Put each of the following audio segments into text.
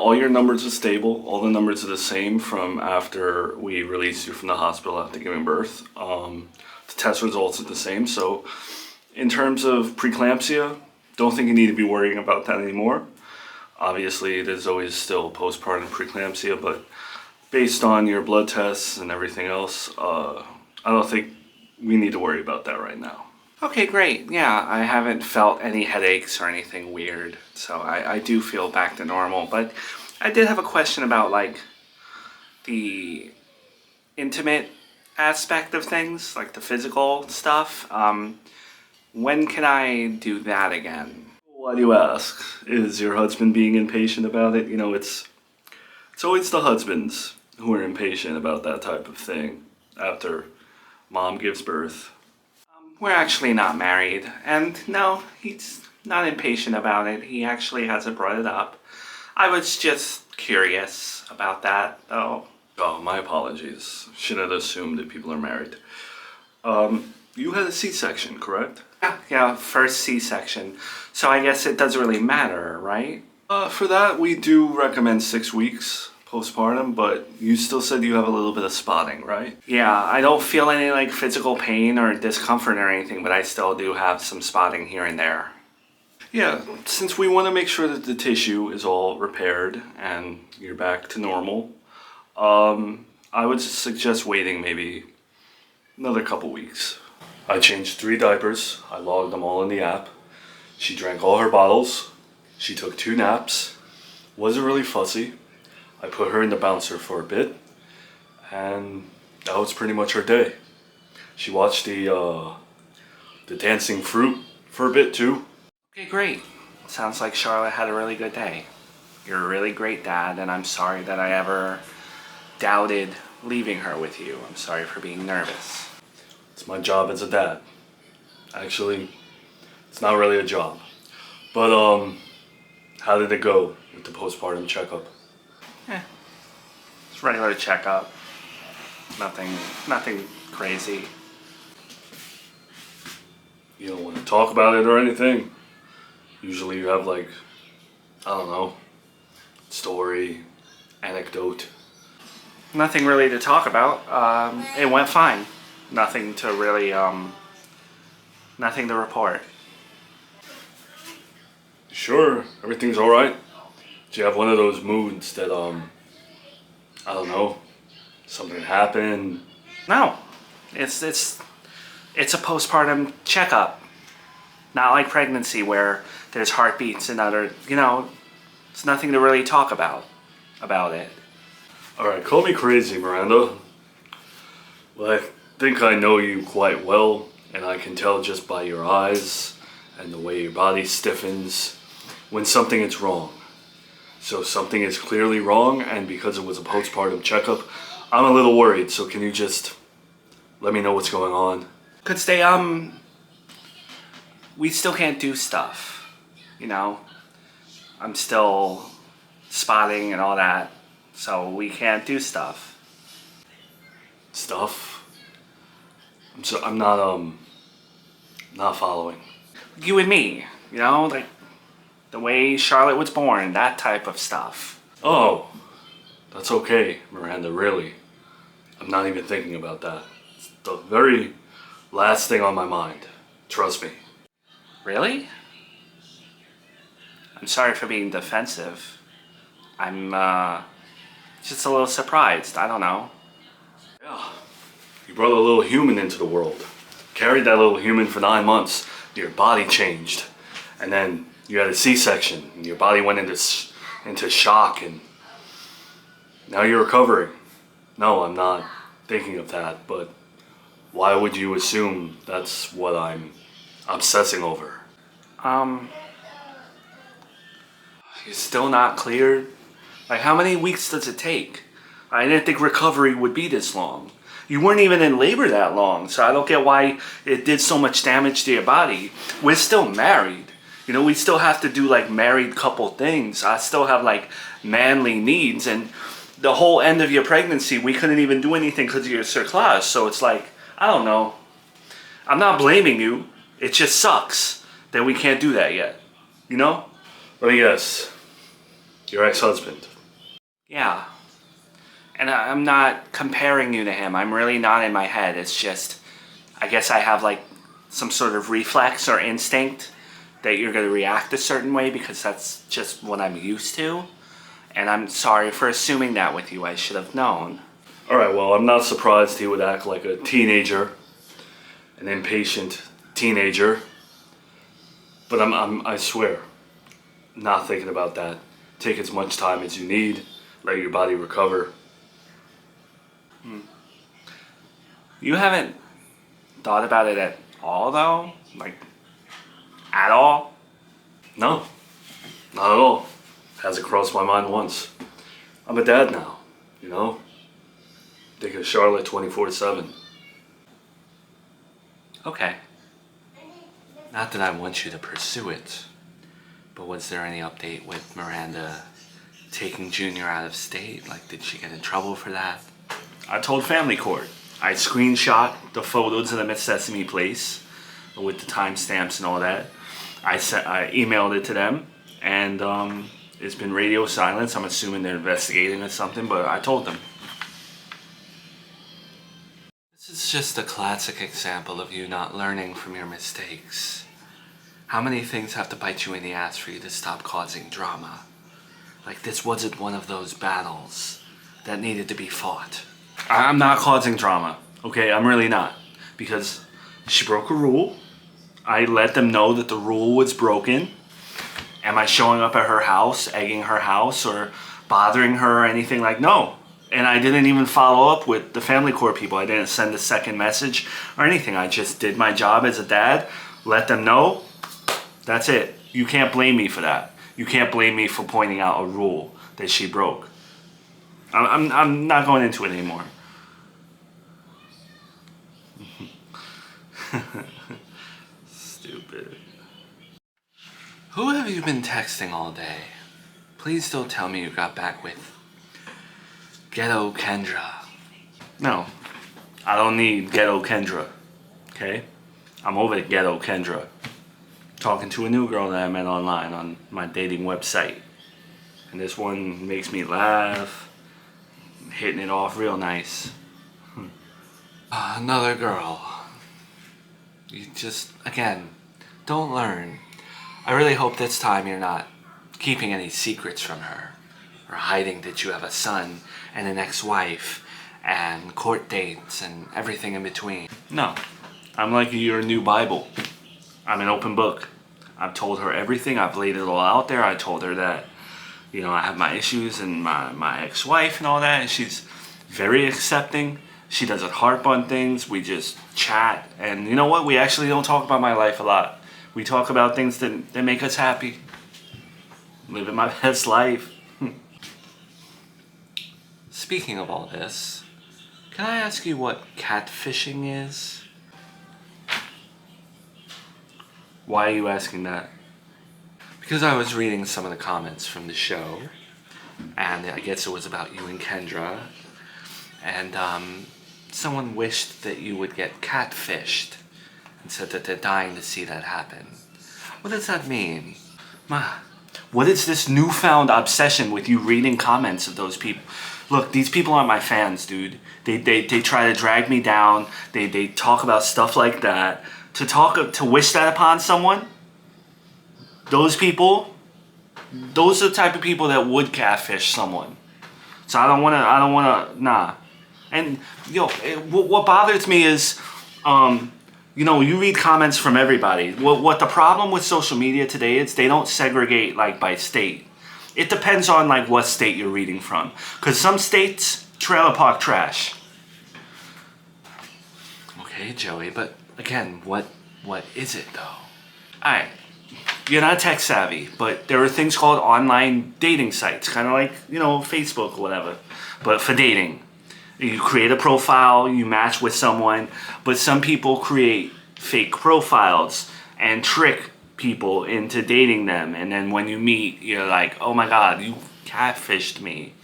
All your numbers are stable. All the numbers are the same from after we released you from the hospital after giving birth. The test results are the same. So in terms of preeclampsia, don't think you need to be worrying about that anymore. Obviously, there's always still postpartum preeclampsia, but based on your blood tests and everything else, I don't think we need to worry about that right now. Okay, great. Yeah, I haven't felt any headaches or anything weird, so I do feel back to normal. But I did have a question about, like, the intimate aspect of things, like the physical stuff. When can I do that again? Why do you ask? Is your husband being impatient about it? You know, it's always the husbands who are impatient about that type of thing after mom gives birth. We're actually not married, and no, he's not impatient about it. He actually hasn't brought it up. I was just curious about that, though. Oh, my apologies. Should have assumed that people are married. You had a C-section, correct? Yeah, first C-section. So I guess it doesn't really matter, right? For that, we do recommend 6 weeks postpartum, but you still said you have a little bit of spotting, right? Yeah, I don't feel any like physical pain or discomfort or anything, but I still do have some spotting here and there. Yeah, since we want to make sure that the tissue is all repaired and you're back to normal, I would suggest waiting maybe another couple weeks. I changed 3 diapers. I logged them all in the app. She drank all her bottles. She took 2 naps. Wasn't really fussy. I put her in the bouncer for a bit, and that was pretty much her day. She watched the dancing fruit for a bit too. Okay, great. Sounds like Charlotte had a really good day. You're a really great dad, and I'm sorry that I ever doubted leaving her with you. I'm sorry for being nervous. It's my job as a dad. Actually, it's not really a job. But how did it go with the postpartum checkup? It's regular checkup. Nothing crazy. You don't want to talk about it or anything? Usually you have like, I don't know, story, anecdote. Nothing really to talk about. It went fine. Nothing to really, nothing to report. Sure, everything's alright? Do you have one of those moods that, I don't know, something happened? No, it's a postpartum checkup. Not like pregnancy where there's heartbeats and other, you know, it's nothing to really talk about it. Alright, call me crazy, Miranda. Well, I think I know you quite well, and I can tell just by your eyes and the way your body stiffens when something is wrong. So something is clearly wrong, and because it was a postpartum checkup, I'm a little worried, so can you just let me know what's going on? Could stay, we still can't do stuff, you know? I'm still spotting and all that, so we can't do stuff. Stuff? I'm not following. You and me, you know, like the way Charlotte was born, that type of stuff. Oh, that's okay, Miranda, really. I'm not even thinking about that. It's the very last thing on my mind. Trust me. Really? I'm sorry for being defensive. I'm just a little surprised. I don't know. Yeah. You brought a little human into the world. Carried that little human for 9 months. Your body changed. And then you had a C-section. And your body went into shock. And now you're recovering. No, I'm not thinking of that. But why would you assume that's what I'm obsessing over? You're still not cleared? Like, how many weeks does it take? I didn't think recovery would be this long. You weren't even in labor that long, so I don't get why it did so much damage to your body. We're still married. You know, we still have to do like married couple things. I still have like manly needs, and the whole end of your pregnancy, we couldn't even do anything because of your cerclage. So it's like, I don't know. I'm not blaming you. It just sucks that we can't do that yet. You know? Let me guess. Your ex-husband. Yeah. And I'm not comparing you to him. I'm really not in my head. It's just, I guess I have like some sort of reflex or instinct that you're going to react a certain way because that's just what I'm used to. And I'm sorry for assuming that with you. I should have known. All right, well, I'm not surprised he would act like a teenager, an impatient teenager. But I swear, not thinking about that. Take as much time as you need. Let your body recover. You haven't thought about it at all, though? Like, at all? No, not at all. Hasn't crossed my mind once. I'm a dad now, you know? Thinking of Charlotte 24/7. Okay. Not that I want you to pursue it, but was there any update with Miranda taking Junior out of state? Like, did she get in trouble for that? I told family court. I screenshot the photos of them at Sesame Place with the timestamps and all that. I emailed it to them, and it's been radio silence. I'm assuming they're investigating or something, but I told them. This is just a classic example of you not learning from your mistakes. How many things have to bite you in the ass for you to stop causing drama? Like, this wasn't one of those battles that needed to be fought. I'm not causing drama, okay? I'm really not. Because she broke a rule. I let them know that the rule was broken. Am I showing up at her house, egging her house, or bothering her or anything like? No. And I didn't even follow up with the family court people. I didn't send a second message or anything. I just did my job as a dad, let them know. That's it. You can't blame me for that. You can't blame me for pointing out a rule that she broke. I'm not going into it anymore. Stupid. Who have you been texting all day? Please don't tell me you got back with Ghetto Kendra. No, I don't need Ghetto Kendra. Okay? I'm over the Ghetto Kendra. Talking to a new girl that I met online on my dating website. And this one makes me laugh. Hitting it off real nice. Another girl. You just, again, don't learn. I really hope this time you're not keeping any secrets from her. Or hiding that you have a son and an ex-wife and court dates and everything in between. No. I'm like your new Bible. I'm an open book. I've told her everything. I've laid it all out there. I told her that, you know, I have my issues and my ex-wife and all that. And she's very accepting. She doesn't harp on things. We just chat. And you know what? We actually don't talk about my life a lot. We talk about things that make us happy. Living my best life. Speaking of all this, can I ask you what catfishing is? Why are you asking that? Because I was reading some of the comments from the show, and I guess it was about you and Kendra, and someone wished that you would get catfished, and said that they're dying to see that happen. What does that mean? Ma, what is this newfound obsession with you reading comments of those people? Look, these people aren't my fans, dude. They try to drag me down. They talk about stuff like that. To wish that upon someone, those people, those are the type of people that would catfish someone. So I don't wanna, nah. And yo, what bothers me is, you know, you read comments from everybody. What the problem with social media today is they don't segregate like by state. It depends on like what state you're reading from. Cause some states, trailer park trash. Okay, Joey, but again, what is it though? Alright, you're not tech savvy, but there are things called online dating sites, kind of like, you know, Facebook or whatever, but for dating. You create a profile, you match with someone, but some people create fake profiles and trick people into dating them, and then when you meet, you're like, oh my god, you catfished me.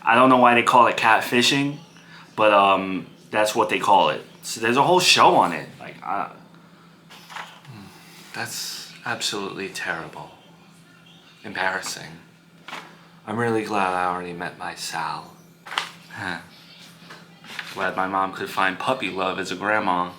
I don't know why they call it catfishing, but that's what they call it. So there's a whole show on it. Like, that's absolutely terrible. Embarrassing. I'm really glad I already met my Sal. Glad my mom could find puppy love as a grandma.